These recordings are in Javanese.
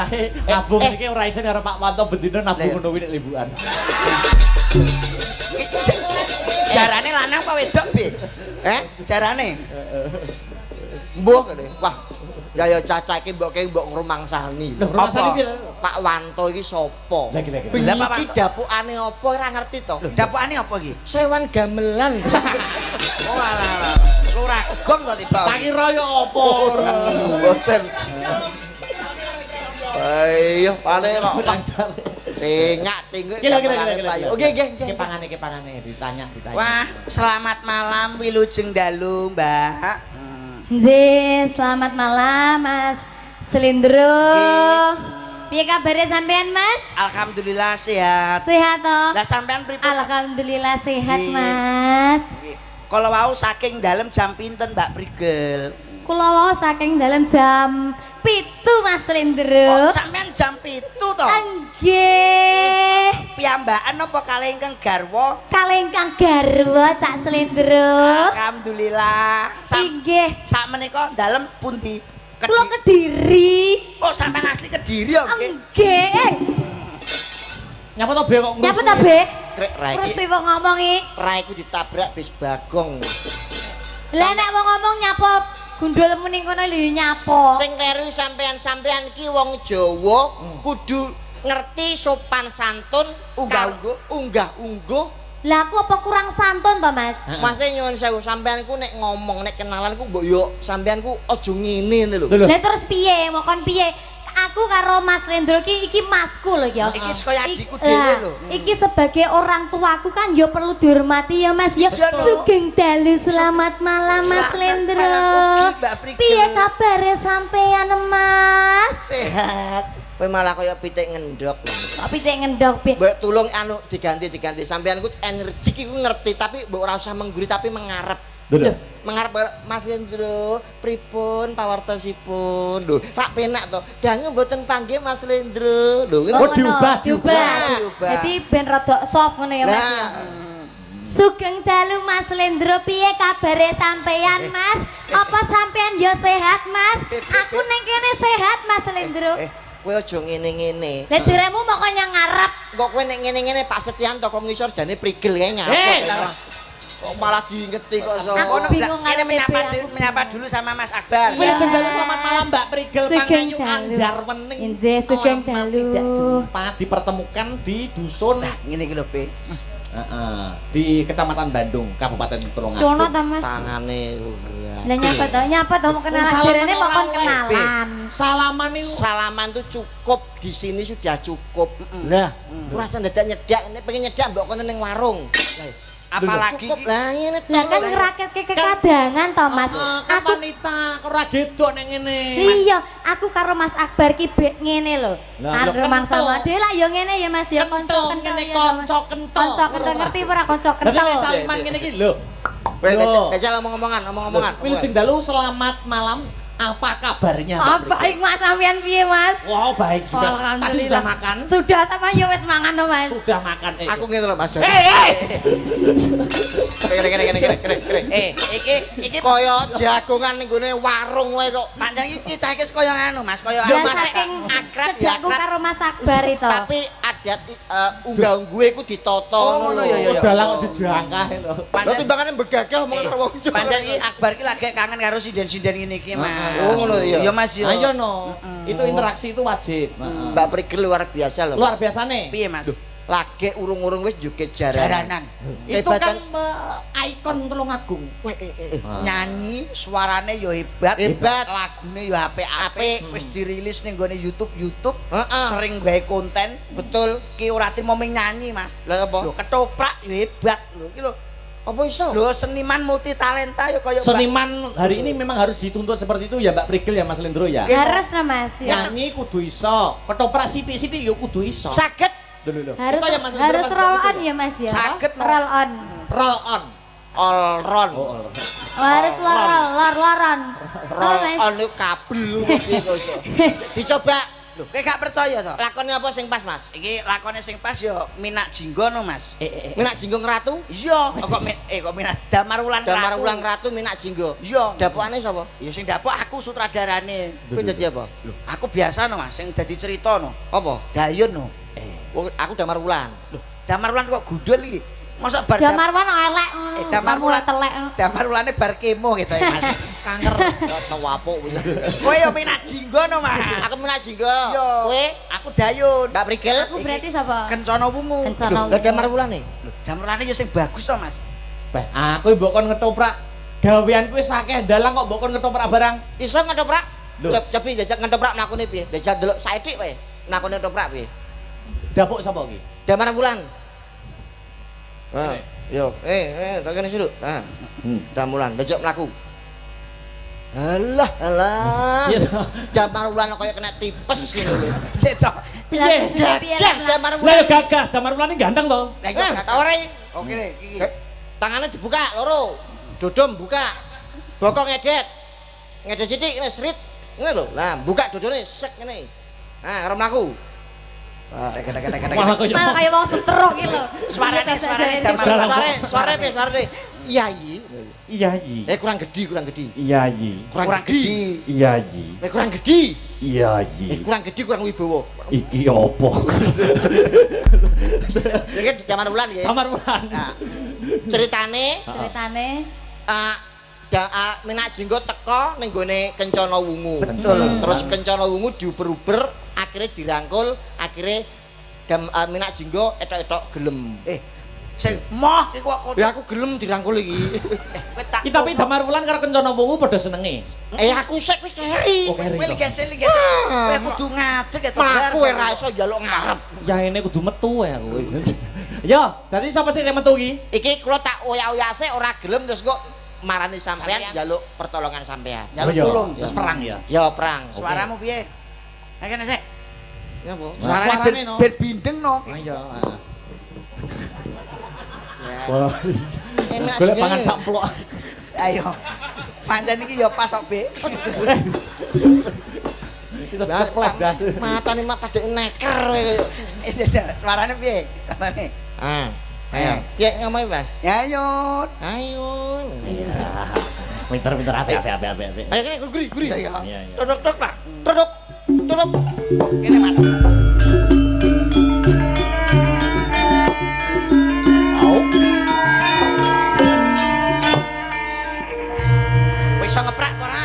bocahe nabung iki ora iso karo Pak Wanto bendina nabung ngono kuwi nek limbukan. Jarane lanang apa wedok, Bi? Jarane. Mbuh kene. Wah. Ya cacah iki mbok ngrumangsani. Apa? Pak Wanto iki sapa? Lah iki. Lah Pak Wanto dapukane apa ora ngerti to? Dapukane apa iki? Sewan gamelan. Oh alah. Lurah gong to tiba. Tak kira ya apa. Mboten. Ayo, pane kok tinyak tinggi. Oke, nggih. Iki pangane ditanya. Wah, selamat malam wilujeng dalu, Mbak. Nggih, selamat malam Mas Selindro. Piye kabare sampean, Mas? Alhamdulillah sehat. Sehat toh? Lah sampean pripun? Alhamdulillah sehat, Nggih. Mas. Kalau wau saking dalem jam pinten, Mbak Prigel? Kula wau saking dalam jam 7 Mas Selindro. Oh, sampean jam 7 to? Nggih. Piyambakan apa kalih ingkang garwa? Kalih ingkang garwa Cak Selindro. Alhamdulillah. Inggih. Sak menika dalem pundi? Kula Kediri. Oh, sampean asli Kediri ya, nggih. Nggih. Nyapa to Be kok Nyapa ta, Be? Krek ra Terus iki. wong ngomong iki. Ra iku ditabrak bis Bagong. Lah nek wong ngomong nyapa gundulmu ning kono lho nyapa. Sing kleru sampean ki wong Jawa kudu ngerti sopan santun, unggah-ungguh. Lah aku apa kurang santun to, Mas? Masih nyuwun sewu sampean ku nek ngomong nek kenalan ku mbok yo sampean ku aja ngene lho. Lah terus piye? Mokon piye? Aku karo Mas Lendro iki masku lho ya. Iki kaya adikku dhewe lho. Iki sebagai orang tuaku kan ya perlu dihormati ya Mas ya. Sugeng dalu selamat malam Mas Lendro. Malam ugi, Mbak Prigel. Piye kabare sampean Mas? Sehat. Kowe malah kaya pitik ngendhok. Tapi cek ngendok piye? Mbok tulung anu diganti. Sampean ku energi iku ngerti tapi mbok ora usah mengguri tapi mengarep. Lho. Mengarep Mas Lendro, pripun pawartosipun? Lho, tak penak to. Dangu mboten panggih Mas Lendro. Lho, Oh, diubah. Jadi ben rada soft ngono ya Mas. ya? Sugeng dalu Mas Lendro, piye kabare sampean Mas? Apa sampean yo sehat Mas? Aku ning kene sehat Mas Lendro. Kowe aja ngene-ngene. Lah jeremu pokoknya ngarep. Kok kowe nek ngene-ngene Pak Setianto kok ngisor jane prigel kae ngapa? Kok malah diingeti kok so. Aku bingung Ini ngarep menyapa dulu sama Mas Akbar. Iya. Wilujeng dalu selamat malam Mbak Prigel Sugeng Pangayu dalu. Anjar Wening. Inje sugeng Lama dalu. Tidak jumpa dipertemukan di dusun Ngene iki lho, Pe. di Kecamatan Bandung, Kabupaten Tulungagung. Cono ta Mas? Tangane Lah nyapa to mau kenalan jarene mau kon kenalan. Salaman niku salaman tuh cukup di sini sudah cukup. Lah, ora usah nyedak nek pengen nyedak mbok kono ning warung. Apalagi cukup lah ngene Lah kan ngraketke kekadangan to Mas. aku wanita kok ora gedok nek ngene. Iya, aku karo Mas Akbar ki bek ngene lho. Lah, Arep mangsa kental. dhewe lah ya ngene ya Mas ya kanca Kental kental. ngene ya, kanca kental. Kanca kental ngerti ora kanca kental. Lah saliman ngene iki lho. Kecel omong-omongan. Wilujeng dalu selamat malam. Apa kabarnya Mbak Oh, Prigel? baik Mas, sampean piye Mas? Wow, baik sudah. Tadi Alhamdulillah. sudah makan? Sudah sama ya wis mangan to Mas. Sudah makan. Aku ngene lho Mas Joni. kere. Iki Kaya jagongan ning gone warung wae kok. pancen iki cah iki kaya anu, Mas, kaya Ya Mas, saking akrab ya, kerjaku akrab. karo Mas Akbar itu. Tapi adat unggah-ungguhe ku ditata Oh, ngono lho. iya. Dalang kok dijangkah lho. Lho timbangane begagah omongan karo wong Jawa. pancen iki Akbar iki lagi kangen karo sinden-sinden ngene iki, Mas. Oh, ngono iya. Iya, Mas yo. Ayo no. Itu interaksi itu wajib. Mbak Prigel luar biasa loh. Luar biasa nih. Piye, Mas? Lagi urung-urung wis joget jaranan. Jaranan. Itu kan ikon Tulungagung. Nyanyi, suarane yo hebat. Hebat. Lagune yo apik-apik, wis dirilis ning gone YouTube. Heeh. Sering gawe konten. Betul. Ki ora timo ming nyanyi, Mas. Lah apa? Lho, ketoprak yo hebat lho. Iki lho. Apa iso? Lho, seniman multi talenta yo kaya Seniman hari ini memang harus dituntut seperti itu ya Mbak Prigel ya Mas Lendro ya. Harus lah Mas ya. Nyanyi kudu iso, ketoprak sithik-sithik yo kudu iso. Saged. Lho. Harus Iso ya, Mas Lendro, harus Mas roll Lendro on gitu ya Mas ya. Saged, no. Roll on. Roll on. All ron. Oh, harus loron. Roll on itu kabel piye kok iso. Dicoba Lho, kowe gak percaya to? Lakonnya apa sing pas, Mas? Iki lakone sing pas ya Minak Jinggono, Mas. Minak Jinggong Ratu? Iya, kok Minak Damar Wulan Ratu. Damar Wulan Ratu Minak Jinggo. Iya. Dapokane sapa? Ya sing dapuk aku sutradarane. Kowe dadi apa? Lho, aku biasa no, Mas, sing dadi cerita no. Apa? Dayun no. Wong aku Damar Wulan. Lho, Damar Wulan kok gundul iki? Masa bar Damar Wulan elek. Damar Wulan telek. Damar Wulane bar kemo gitu ya, Mas. Kanker. Tahu apuk kowe. Kowe ya Minak Jinggono, Mas. Aku Minak Jinggo. Iya. Kowe Aku Dayun. Mbak Prigel. Aku berarti sapa? Kencana Wungu. Kencana Lah Damar Wulane. Lho, Damar Wulane ya sing bagus to, Mas. Beh, aku mbok kon ngetoprak. Gawean kuwi sakeh dalang kok mbok kon ngetoprak barang. Iso ngetoprak? Lho. Cobi jajak ngetoprak mlakune piye? Jajak delok saithik wae. Mlakune ngetoprak piye? Dapuk sapa iki? Damar Wulan. Ah, Oke. yo, tak kene sik. Ah. Damar Wulan, jajak mlaku. Alah, alah. Iya toh. Damar Wulan kaya kena tipes ngono lho. Sik to. Piye? Gagah Damar Lah Wulan. ya gagah, Damar Wulan ganteng to. Lah iya gak tau. Ora. Oke nih, iki. Tangannya dibuka loro. Dodom buka. Bokong ngedet. Ngedet sithik ngene srit. Ngene lho. Lah, buka dodone sek ngene. Nah, ora mlaku. Malah kaya Malah kayak mau setruk iki lho. Suarane Damar Suara piye suarane? Iya, Yi. Iya Yi. Kurang gede, kurang gede. Iya Yi. Kurang gede. Iya Yi. Kurang gede. Iya Yi. Kurang gede, kurang wibawa. Iki opo? Ya kan Damar Wulan ya. Damar Wulan. Nah, ceritane Ceritane Minak Jinggo teko ning gone Kencana Wungu. Betul. Terus Kencana Wungu diuber-uber, akhirnya dirangkul, akhirnya Minak Jinggo etok-etok gelem. Sing moh iki kok Ya aku gelem dirangkul iki. kowe tak. Iki tapi Damar Wulan karo Kencana Wungu padha senenge. Aku sek kowe keri. Oh, keri. Kowe ligese. Kowe kudu ngadeg ya Mlaku ora iso njaluk ngarep. Ya ini kudu metu ya aku. Yo, dadi sapa sih sing metu iki? Iki kula tak oyak-oyase ora gelem terus kok marani sampean njaluk pertolongan sampean. Njaluk Oh, iya. tulung. Terus perang ya. Ya perang. Suaramu piye? Ha kene sik. Ya apa? Suarane no. ben bindeng no. Ayo. Wah. Golek pangan samplok. Ayo. Pancen iki ya pas kok, Be. Bisa ceples gas. Matane mak padhe neker. Suarane piye? Suarane. Ayo. Piye ngomong, Mas? Ya ayo. Ayo. Pinter-pinter ape. Ayo kene guri. Iya. Iya. Tok lah. Tuduk. Kene Mas. Au. Kowe iso ngeprak kok ora?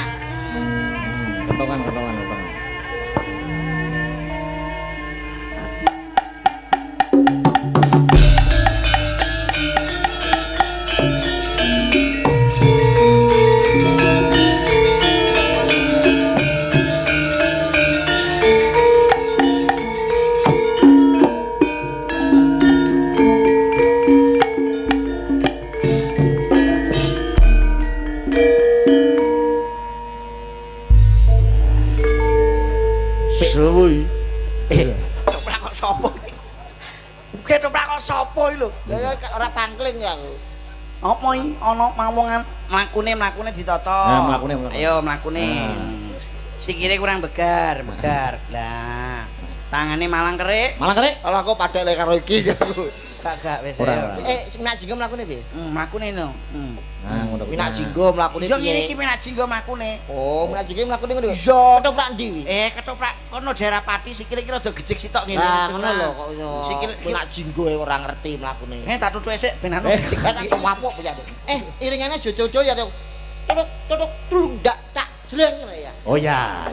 Kentongan. Sewoi. Toprak kok sapa iki? Kowe toprak kok sapa iki lho? Ya ora pangkling ya aku. Apa iki ana mawongan mlakune ditata. Nah, mlakune. Ayo mlakune. Sikile kurang begar. Lah, tangane malang kerik. Malang kerik. Kalau aku padha lek karo iki aku. Gak wis. Ora. Minak Jinggo mlakune piye? Mlakune no. Nah, ngono kuwi. Minak Jinggo mlakune Yo ngene piye? iki Minak Jinggo mlakune. Oh, Minak Jinggo mlakune ngono. Iya. Ketoprak ndi wi? Ketoprak kono daerah Pati sikile iki rada gejek sitok ngene. Lah ngono lho kok yo. Sikil Minak Jinggo ora ngerti mlakune. tak tutuk sik ben anu Gejek tak wapuk ya. Iringane jojo-jojo ya. Tuduk tulung dak tak jleng ngono ya. Oh ya.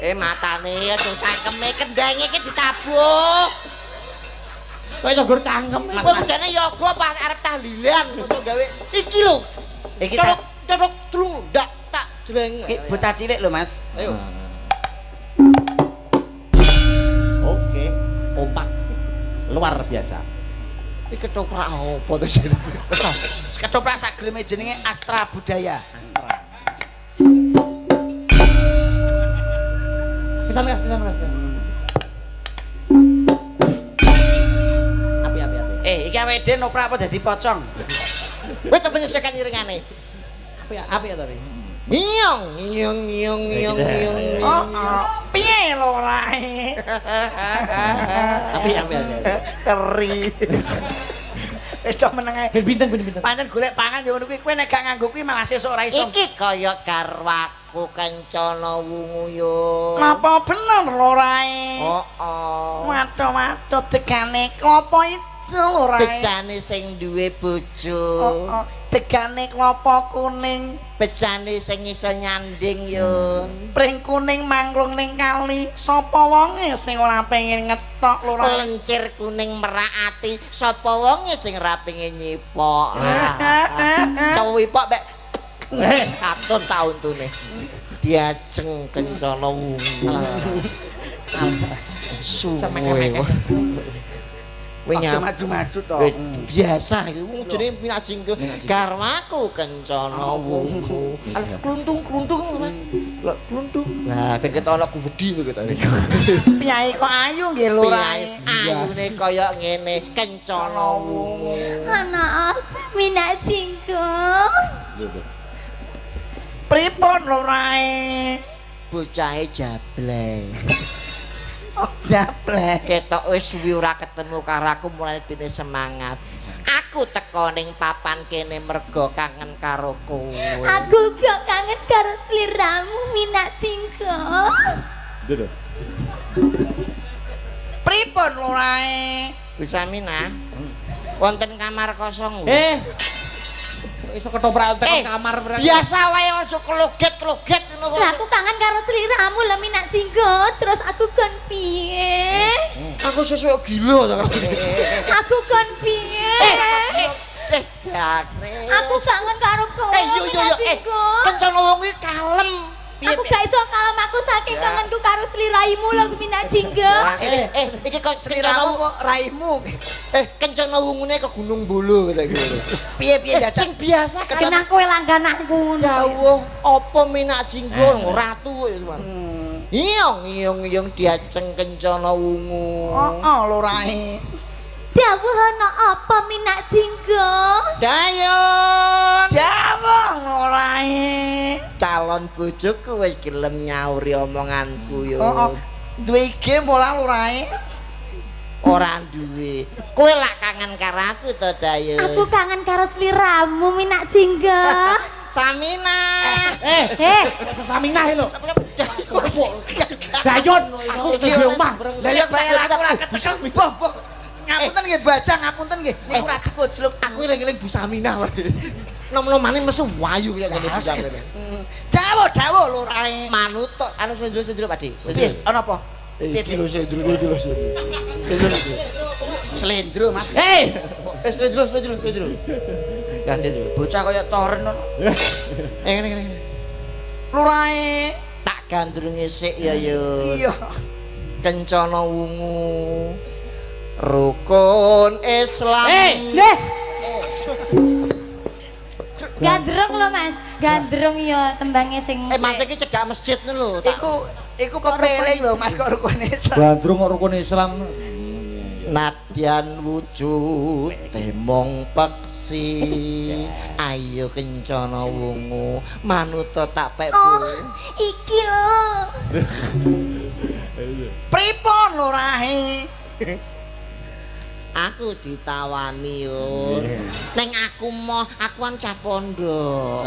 Matane aja cangkeme kendenge iki ditabuk. Kok iso gur cangkem. Mas jane yoga pas arep tahlilan mosok gawe iki lho. Iki Tuduk tulung dak tak jleng. iki bocah cilik lho Mas. Ayo. Oke, kompak. Luar biasa. Iki ketoprak apa to sih? Ketoprak sageleme jenenge Astra Budaya. Pisan gas. Api. Iki awake dhewe noprak apa dadi pocong? Wis to penyesuaikan iringane. Api ya tapi. Nyong nyong nyong nyong nyong. Piye lho rae? Tapi keri. Wis do meneng ae. Ben pinten. Pancen golek pangan yo ngono kuwi kowe nek gak nganggo kuwi malah sesuk ora iso. Iki kaya garwaku Kencana Wungu yo. Napa bener lho rae? Oh. Waduh tegane klopo itu lho rae. Becane sing duwe bojo. Tegane klopo kuning. Becane sing iso nyanding yo. Pring kuning mangklung ning kali. Sapa wonge sing ora pengen ngetok lho rae? Lencir kuning merak ati. Sapa wonge sing ora pengen nyipok. Cowok ipok mek katon sauntune. Diajeng Kencana Wungu. Suwe. Maju-maju to. Biasa iki wong jenenge pinajing garwaku Kencana Wungu. Kluntung. Nah, ben ketana gumedhi ketane. Piyai kok ayu nggih lho rae. Ayune kaya ngene Kencana Wungu. Ana apa Minak Jinggo? Pripun lho rae? Bocahe jablay. Jablek. Ketok wis suwi ora ketemu karo aku mulane dene semangat. Aku teko ning papan kene mergo kangen karo kowe. Aku gak kangen karo sliramu Minak Jinggo. Duh. Pripun lho rae? Bisa Mina? Wonten kamar kosong. Iso ketoprak tekan kamar berarti. Biasa wae aja kloget-kloget ngono kok. Lah aku kangen karo sliramu lho Minak Jinggo. Terus aku kon piye? Aku sesuai gila ta. Aku kon piye? Jakne. Aku kangen karo kowe Minak Jinggo. Kencana Wungu iki kalem. Aku gak iso kalem aku saking kangenku karo sliraimu lho Minak Jinggo. Iki kok Sliramu kok raimu. Kencana Wungune ke Gunung Bolo kata gitu. Piye-piye dadak. Sing biasa Kena kowe langgananku. dawuh apa Minak Jinggo ratu ya. Iyong diajeng Kencana Wungu. Lho rae. Dawuh ana apa Minak Jinggo? Dayon. Dawuh lho rae. Calon bojoku wis gelem nyauri omonganku yo. Duwe game ora lho rae? Ora duwe. Kowe lak kangen karo aku to, Dayon? Aku kangen karo sliramu Minak Jinggo. Samina. Saminah lho. Dayon aku di omah. Lah ya bayar aku ora ketekel. Boh. Ngapunten nggih Bajang, ngapunten nggih. Niku ora dikujluk. Aku eling-eling Bu Saminah wae. Nom-nomane mesu wayu kaya ngene Bu Saminah. Dawuh lho rae. Manut tok anu slendro-slendro Pak Dik. Piye? Ana apa? Iki lho slendro. Slendro Mas. Slendro. Ya slendro. Bocah kaya toren ngono. Ngene. Lho rae. Tak gandrunge sik ya yo. Iya. Kencana Wungu. Rukun Islam. Gandrung lho Mas. Gandrung ya tembangnya sing. Mas iki cedhak masjid lho. Iku kepeleng lho Mas kok rukun Islam. Gandrung kok rukun Islam. Nadyan wujud temong peksi. Ayo Kencana Wungu manut tak pek kowe. Iki lho. Pripun lho rae? Aku ditawani yo. Ning aku kan cah pondok.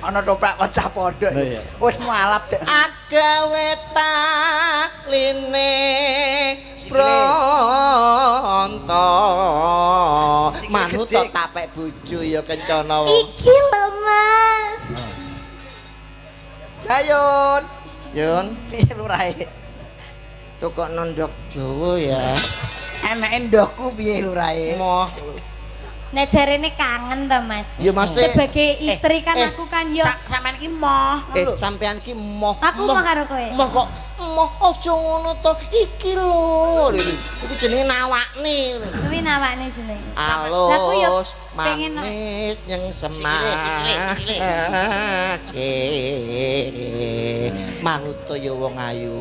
Ana toprak kocah pondok. Wis mualaf dek. Agawe takline pronto. Manut tak pek bojo ya Kencana Wungu. Iki lho Mas. Dayon. Yun, Piye lho rae? tukok nondok Jawa ya. Enake ndokku piye lho rae? Moh. Nek jarene kangen to Mas. Ya Mas Sebagai istri kan aku kan yo. Sampeyan iki moh. Sampean ki moh. Aku mau karo kowe. Moh kok moh aja ngono to. Iki lho. Iku jenenge nawakne. Kuwi nawakne sini. Alus, pengen manis yang semak. Manut to ya wong ayu.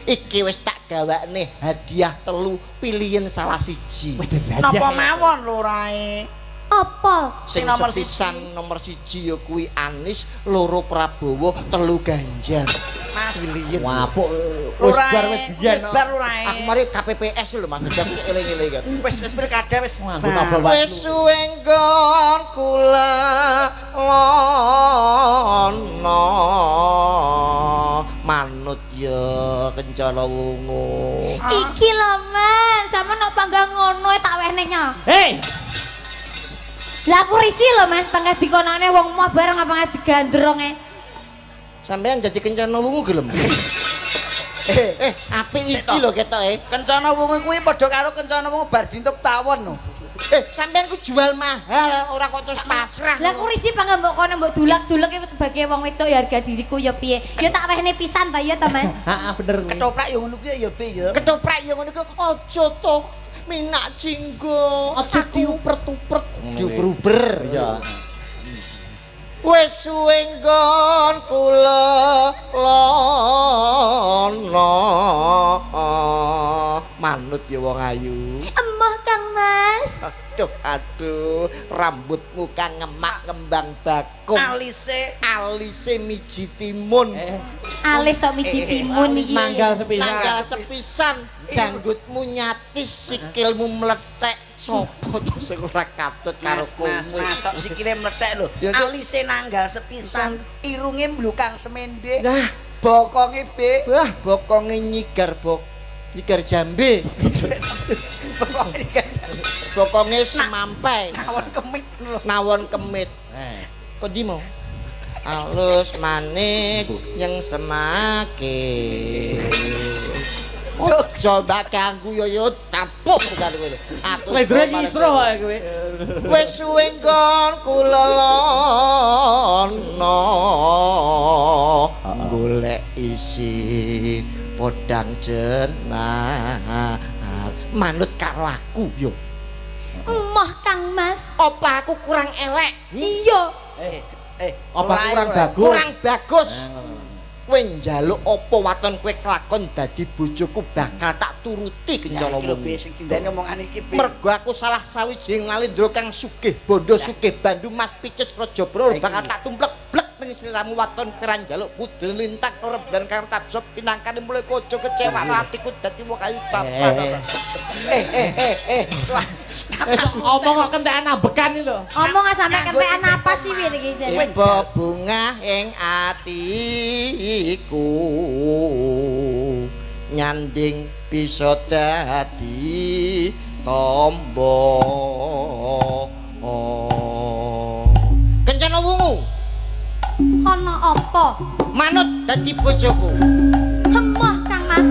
Iki wis tak gawakne hadiah 3 pilihan salah siji. Napa mawon lho rae? Apa? Sing nomor sepisan nomor 1 ya kuwi Anis, loro Prabowo, 3 Ganjar. Mas Pilihan. Wapuk wis bar wis biyen. Wis bar lurae. Aku mari KPPS lho Mas, aku eling-eling kan. Wis pilkada wis. Nganggo tabel Wis suwe nggon kula lono manut ya kencana wungu. Iki lho Mas, sampe nok panggah ngono tak wehne nya. Hei, Lah aku risi lho Mas, panggah dikonane wong moh bareng apa panggah digandronge. Sampeyan jadi kencana wungu gelem. Apik iki lho ketoke. Kencana wungu kuwi padha karo kencana wungu bar dintep tawon no. Sampeyan ku jual mahal, ora kok terus pasrah. Lah aku risi panggah mbok kono mbok dulak-dulak sebagai wong wedok ya harga diriku ya piye. Ya tak wehne pisan ta ya ta Mas. heeh bener. Ketoprak yo ngono kuwi ya Bi ya. Ketoprak ya ngono ku aja to minak jinggo. Aja diuper-uper. Diuber-uber. Iya. Wis suwe nggon kula lono manut ya wong ayu. Emoh Kang Mas. Aduh, rambutmu kang ngemak ngembang bakung. Alise miji timun. Alis sok miji timun iki. Nanggal sepisan. Nanggal sepisan. Janggutmu nyatis, sikilmu meletek. Sopo to sing ora katut karo kowe? Mas, sok sikile mlethek lho. Ya, Cuk. Alise nanggal sepisan, irunge mblukang semende. Nah, Bokonge Bi. wah bokonge nyigar nyigar jambe. Bokonge semampai. Nawon kemit lho. Nawon kemit. Kondi mau alus manis yang semakin coba ganggu yo tapuk bukan kowe. Aku Slendre ngisro wae kowe. wis suwe nggon kula lono golek isi podang jenar manut karo aku yo. Emoh Kang Mas. Apa aku kurang elek? Iya. Apa kurang bagus? Kurang bagus. Kowe njaluk apa waton kowe kelakon dadi bojoku bakal tak turuti kencana wong. Sing dindane omongan iki Bi. Mergo aku salah sawijining nalindra kang sugih bondo sugih Bandu Mas Picus Rajabro bakal tak tumplek blek ning sliramu waton piran njaluk budel lintang remban karo tabsop pinangkane mulai kojo kecewa atiku dadi wong ayu tapan. Omong kok kentekan ambekan iki lho. Omong sampe kentekan apa sih piye iki jane? Iba bunga ing atiku nyanding bisa dadi tombo kencana wungu Ana apa? manut dadi bojoku Emoh Kang Mas.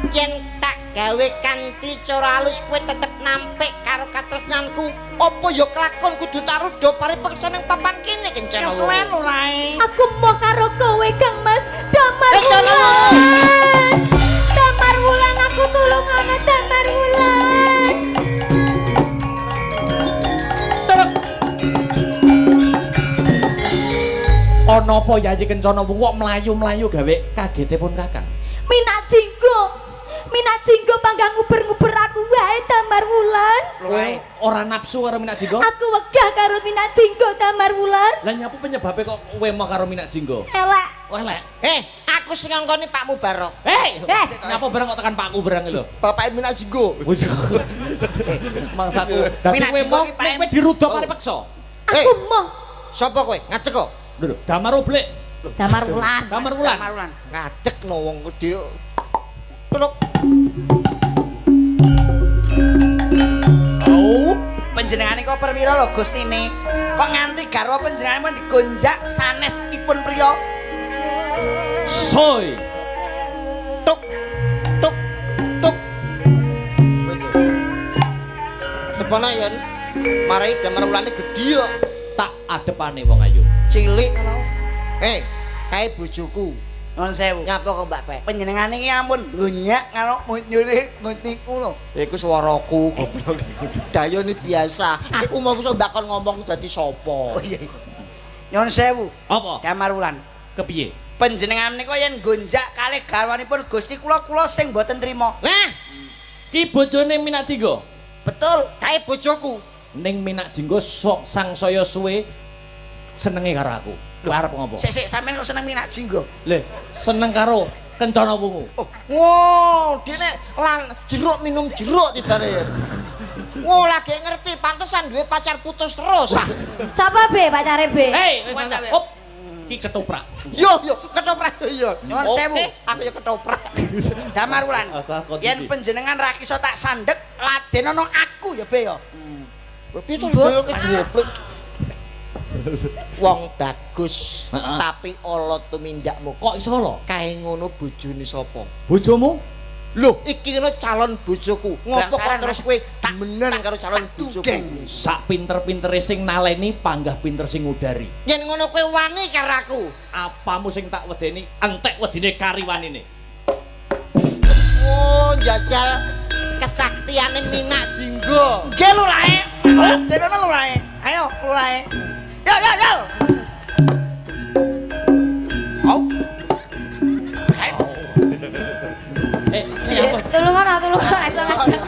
yen tak gawe kanthi cara alus kowe tetep nampik karo katresnanku apa ya kelakon kudu taruh do paripeksa ning papan kene kencana Kesuwen wungu lurae. Aku mau karo kowe Kang Mas. Damar Kencana wulan. Damar wulan aku tulung ana damar wulan. Ana apa ya iki kencana wong kok mlayu-mlayu gawe kagete pun Kakang. Minat jinggo panggang nguber-nguber aku wae damar wulan. Kowe ora nafsu karo minat jinggo? Aku wegah karo minat jinggo damar wulan. Lah nyapa penyebabnya kok kowe mau karo minat jinggo? Elek. Elek. aku sing ngongkoni Pak Mubarok Hei, nyapa barang kok tekan pakku barang iki lho. Bapak Minat Jinggo Mangsaku. Dadi Minat kowe Jinggo mau ki, Pak nek kowe dirudok paripeksa. Aku mau sapa kowe ngadeg kok Lho, damar oblek. damar wulan. Damar wulan. Marulan. ngadeg no wong gede Peluk. Oh, panjenengane kok perwira lho Gustine. Kok nganti garwa panjenengane pun digonjak sanesipun priya. Soy. Tuk tuk tuk sepana yen marai damar wulane gedhi kok Tak adepane wong ayu. cilik ngono kae bojoku Nuwun sewu. nyapa kok Mbak Pe Panjenengane iki ampun gonyak karo nyuri ngutiku lho. iku swaraku goblok dayone biasa aku mau iso bakon ngomong dadi sapa Nyuwun sewu. Apa? Damar wulan. Kepiye? Panjenengan menika yen gonjak kalih garwanipun Gusti kula sing boten trima. lah Ki bojone Minat Jinggo. Betul. kae bojoku ning Minak Jinggo sok sangsaya suwe senenge karo aku. Kowe arep ngopo? Sik sampean kok seneng Minak Jinggo. Le, seneng karo Kencana Wungu. Wow, dene lan jeruk minum jeruk tibare. Wow, lagi ngerti pantesan duwe pacar putus terus. Sapa be pacare be? Hei, wis Mantap, mantap. Hop. Ki ketoprak. Yo, ketoprak yo. Nyuwun sewu. Aku yo ketoprak. Damar Wulan. Yen panjenengan ra iso tak sandek, laden ana aku ya be ya. Piye to joyoke goblok. Wong bagus, tapi ala tumindakmu. Kok iso lho? Kae ngono bojone sapa? Bojomu? Loh, iki kene calon bojoku. Ngopo kok Penasaran, terus Mas. kowe demenan karo calon bojoku? Sak pinter-pintere sing naleni panggah pinter sing ngudari. Yen ngono kowe wani karo aku. Apamu sing tak wedeni entek wedine kariwanine. Oh, jajal kesaktiane Minak Jinggo. Nggih lurahe. Dene lurahe. Ayo lurahe. Yo yo yo. Au. Hai. Tulungan iso ngajak.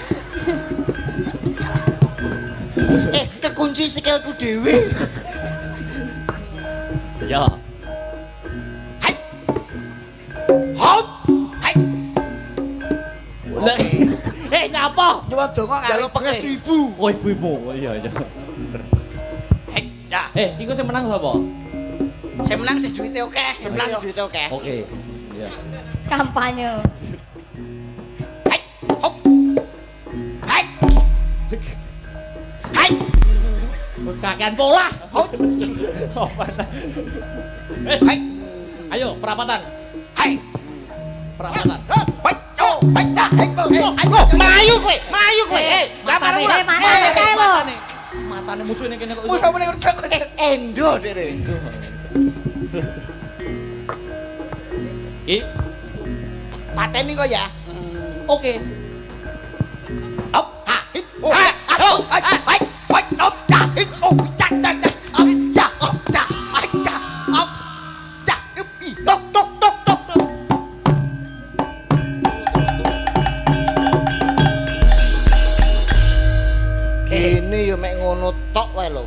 Kekunci sikilku dhewe. Ya. Hai. Hot. Hai. Lah, nyapa? Nyuwun donga karo Pangestu ibu. Oh, ibumu. Iya, iya. Hai. Ya. Iku sing menang sapa? Sing menang sing duwite akeh. Sing menang duwite akeh. Oke. Iya. Kampanye. Hai. Hop. Hai. Hai. Kakean pola. Hot. Hai. Ayo, perapatan. Hai. Perapatan. Hai. Oh, hai. Dah. Hai. Melayu kowe, melayu kowe. Damar Matane Wulan. matane kae lho. Matane musuh ini kene kok iso. Musuh meneh urcek. Endo dene. Ki. Pateni kok ya. Oke. Up. Ha. Hit. Oh. Hai. Hai. Hai. Hai. Op. Ya. Hit. Oh. Jak jak jak. Op. Ya. Op. Ya. Hai. Ya. Op. Ya. Tok tok tok tok. Kene yo mek ngono tok wae lho.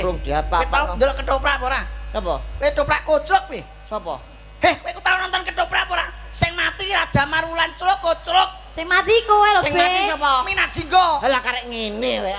Rung Kowe tau diapa-apa. ndelok ketoprak apa ora? Apa? Kowe ketoprak kocrok piye? Sapa? Kowe tau nonton ketoprak apa ora? Sing mati ra Damar Wulan cruk kocrok. Sing mati kowe lho Sing be. mati sapa? Minak Jinggo. Lah karek ngene wae.